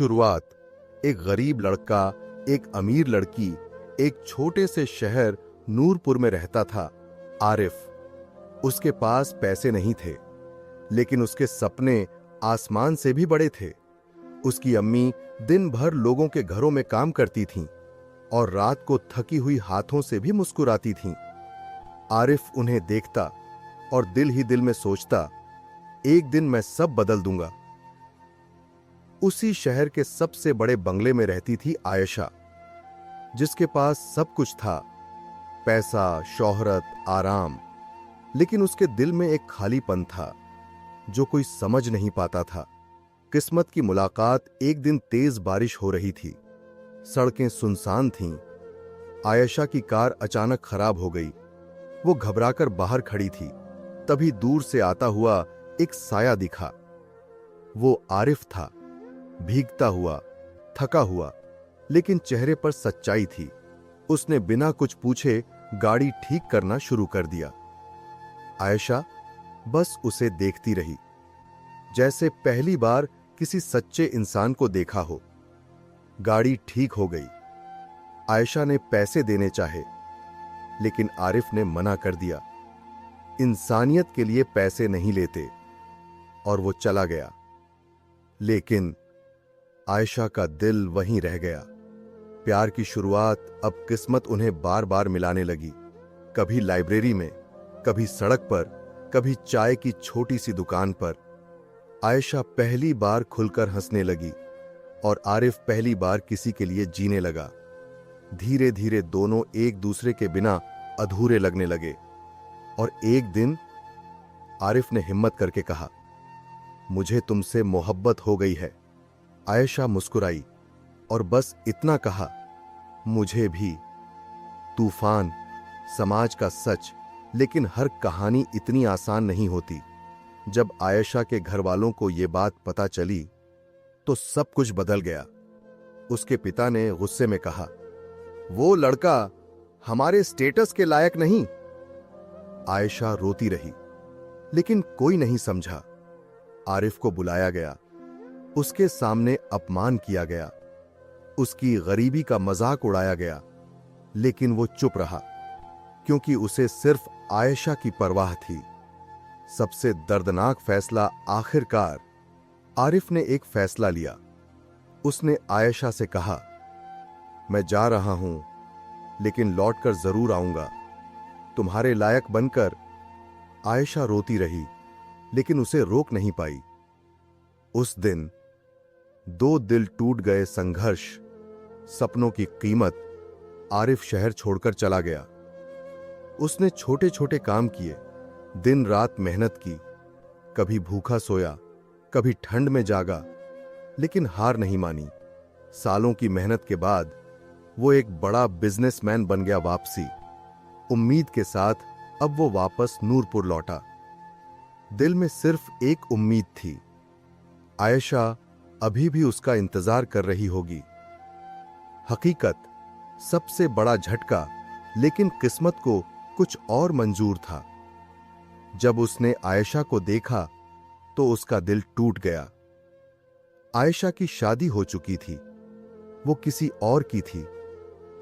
शुरुआत। एक गरीब लड़का, एक अमीर लड़की, एक छोटे से शहर नूरपुर में रहता था। आरिफ। उसके पास पैसे नहीं थे, लेकिन उसके सपने आसमान से भी बड़े थे। उसकी अम्मी दिन भर लोगों के घरों में काम करती थीं और रात को थकी हुई हाथों से भी मुस्कुराती थीं। आरिफ उन्हें देखता और दिल ही दिल में सोचता, एक दिन मैं सब बदल दूंगा। उसी शहर के सबसे बड़े बंगले में रहती थी आयशा, जिसके पास सब कुछ था, पैसा, शोहरत, आराम। लेकिन उसके दिल में एक खालीपन था जो कोई समझ नहीं पाता था। किस्मत की मुलाकात एक दिन तेज बारिश हो रही थी। सड़कें सुनसान थीं। आयशा की कार अचानक खराब हो गई। वो घबराकर बाहर खड़ी थी। तभी दूर से आता हुआ एक साया दिखा। वो आरिफ था, भीगता हुआ, थका हुआ, लेकिन चेहरे पर सच्चाई थी। उसने बिना कुछ पूछे गाड़ी ठीक करना शुरू कर दिया। आयशा बस उसे देखती रही, जैसे पहली बार किसी सच्चे इंसान को देखा हो। गाड़ी ठीक हो गई। आयशा ने पैसे देने चाहे, लेकिन आरिफ ने मना कर दिया। इंसानियत के लिए पैसे नहीं लेते, और वो चला गया। लेकिन आयशा का दिल वहीं रह गया। प्यार की शुरुआत अब किस्मत उन्हें बार बार मिलाने लगी। कभी लाइब्रेरी में, कभी सड़क पर, कभी चाय की छोटी सी दुकान पर। आयशा पहली बार खुलकर हंसने लगी और आरिफ पहली बार किसी के लिए जीने लगा। धीरे धीरे दोनों एक दूसरे के बिना अधूरे लगने लगे। और एक दिन आरिफ ने हिम्मत करके कहा, मुझे तुमसे मोहब्बत हो गई है। आयशा मुस्कुराई और बस इतना कहा, मुझे भी। तूफान, समाज का सच। लेकिन हर कहानी इतनी आसान नहीं होती। जब आयशा के घर वालों को यह बात पता चली तो सब कुछ बदल गया। उसके पिता ने गुस्से में कहा, वो लड़का हमारे स्टेटस के लायक नहीं। आयशा रोती रही, लेकिन कोई नहीं समझा। आरिफ को बुलाया गया। उसके सामने अपमान किया गया। उसकी गरीबी का मजाक उड़ाया गया। लेकिन वो चुप रहा, क्योंकि उसे सिर्फ आयशा की परवाह थी। सबसे दर्दनाक फैसला आखिरकार आरिफ ने एक फैसला लिया। उसने आयशा से कहा, मैं जा रहा हूं, लेकिन लौटकर जरूर आऊंगा, तुम्हारे लायक बनकर। आयशा रोती रही, लेकिन उसे रोक नहीं पाई। उस दिन दो दिल टूट गए संघर्ष, सपनों की कीमत। आरिफ शहर छोड़कर चला गया। उसने छोटे छोटे काम किए, दिन रात मेहनत की। कभी भूखा सोया, कभी ठंड में जागा, लेकिन हार नहीं मानी। सालों की मेहनत के बाद वो एक बड़ा बिजनेसमैन बन गया। वापसी उम्मीद के साथ अब वो वापस नूरपुर लौटा। दिल में सिर्फ एक उम्मीद थी, आयशा अभी भी उसका इंतजार कर रही होगी। हकीकत सबसे बड़ा झटका, लेकिन किस्मत को कुछ और मंजूर था। जब उसने आयशा को देखा तो उसका दिल टूट गया। आयशा की शादी हो चुकी थी, वो किसी और की थी,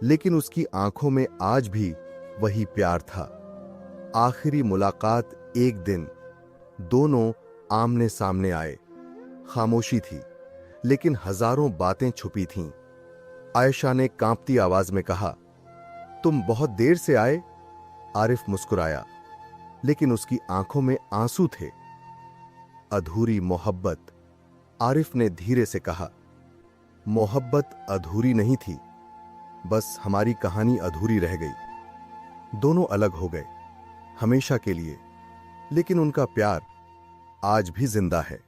लेकिन उसकी आंखों में आज भी वही प्यार था। आखिरी मुलाकात एक दिन दोनों आमने सामने आए। खामोशी थी, लेकिन हजारों बातें छुपी थीं। आयशा ने कांपती आवाज में कहा, तुम बहुत देर से आए। आरिफ मुस्कुराया, लेकिन उसकी आंखों में आंसू थे। अधूरी मोहब्बत, आरिफ ने धीरे से कहा। मोहब्बत अधूरी नहीं थी, बस हमारी कहानी अधूरी रह गई। दोनों अलग हो गए, हमेशा के लिए, लेकिन उनका प्यार आज भी जिंदा है।